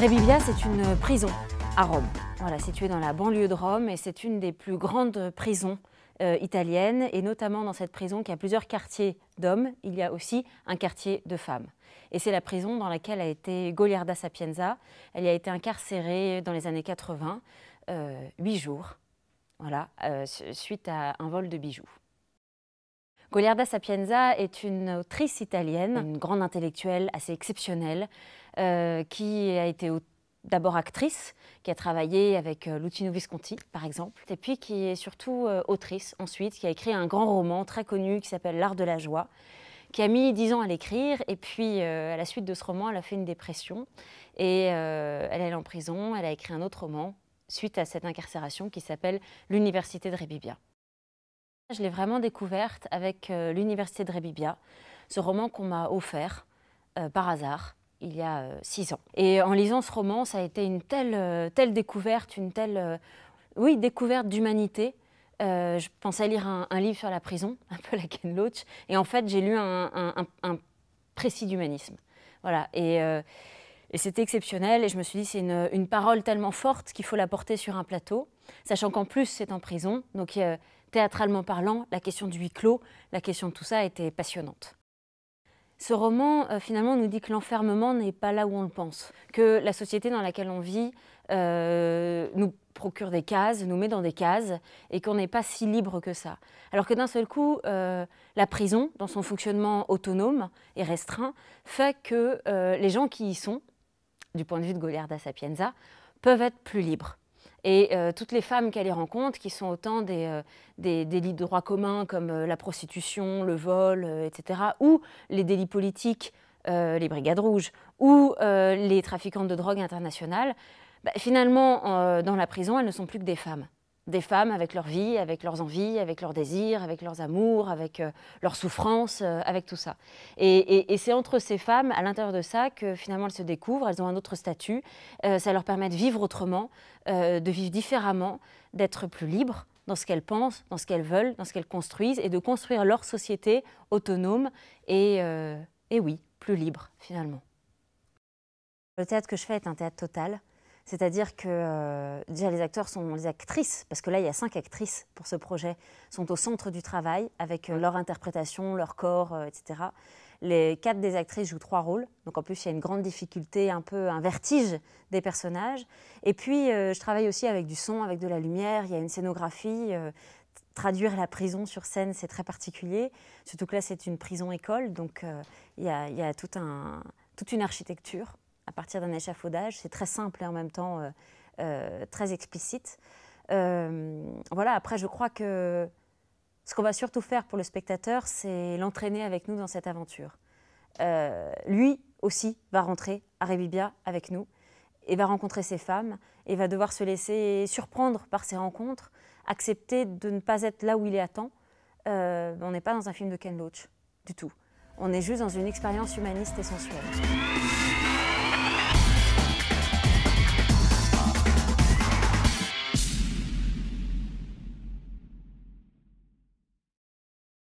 Rebibbia, c'est une prison à Rome, voilà, située dans la banlieue de Rome, et c'est une des plus grandes prisons italiennes, et notamment dans cette prison qui a plusieurs quartiers d'hommes, il y a aussi un quartier de femmes. Et c'est la prison dans laquelle a été Goliarda Sapienza. Elle y a été incarcérée dans les années 80, 8 jours, voilà, suite à un vol de bijoux. Goliarda Sapienza est une autrice italienne, une grande intellectuelle assez exceptionnelle, qui a été d'abord actrice, qui a travaillé avec Luchino Visconti, par exemple, et puis qui est surtout autrice ensuite, qui a écrit un grand roman très connu qui s'appelle L'Art de la joie, qui a mis 10 ans à l'écrire, et puis à la suite de ce roman, elle a fait une dépression, et elle est en prison, elle a écrit un autre roman suite à cette incarcération qui s'appelle L'Université de Rebibbia. Je l'ai vraiment découverte avec l'Université de Rebibbia, ce roman qu'on m'a offert par hasard il y a 6 ans. Et en lisant ce roman, ça a été une telle découverte, une telle découverte d'humanité. Je pensais lire un livre sur la prison, un peu la Ken Loach, et en fait j'ai lu un précis d'humanisme. Voilà, et c'était exceptionnel, et je me suis dit c'est une parole tellement forte qu'il faut la porter sur un plateau, sachant qu'en plus c'est en prison, donc théâtralement parlant, la question du huis clos, la question de tout ça était passionnante. Ce roman, finalement, nous dit que l'enfermement n'est pas là où on le pense, que la société dans laquelle on vit nous procure des cases, nous met dans des cases, et qu'on n'est pas si libre que ça. Alors que d'un seul coup, la prison, dans son fonctionnement autonome et restreint, fait que les gens qui y sont, du point de vue de Goliarda Sapienza, peuvent être plus libres. Et toutes les femmes qu'elle y rencontre, qui sont autant des délits de droit commun comme la prostitution, le vol, etc., ou les délits politiques, les brigades rouges, ou les trafiquantes de drogue internationales, finalement, dans la prison, elles ne sont plus que des femmes. Des femmes avec leur vie, avec leurs envies, avec leurs désirs, avec leurs amours, avec leurs souffrances, avec tout ça. Et c'est entre ces femmes, à l'intérieur de ça, que finalement elles se découvrent, elles ont un autre statut, ça leur permet de vivre autrement, de vivre différemment, d'être plus libres dans ce qu'elles pensent, dans ce qu'elles veulent, dans ce qu'elles construisent, et de construire leur société autonome et oui, plus libre finalement. Le théâtre que je fais est un théâtre total. C'est-à-dire que déjà les actrices, parce que là il y a 5 actrices pour ce projet, sont au centre du travail avec leur interprétation, leur corps, etc. Les 4 des actrices jouent 3 rôles, donc en plus il y a une grande difficulté, un peu un vertige des personnages. Et puis je travaille aussi avec du son, avec de la lumière, il y a une scénographie. Traduire la prison sur scène, c'est très particulier, surtout que là c'est une prison-école, donc il y a toute une architecture à partir d'un échafaudage. C'est très simple et en même temps très explicite. Voilà, après, je crois que ce qu'on va surtout faire pour le spectateur, c'est l'entraîner avec nous dans cette aventure. Lui aussi va rentrer à Rebibbia avec nous et va rencontrer ces femmes et va devoir se laisser surprendre par ces rencontres, accepter de ne pas être là où il est à temps. On n'est pas dans un film de Ken Loach, du tout. On est juste dans une expérience humaniste et sensuelle.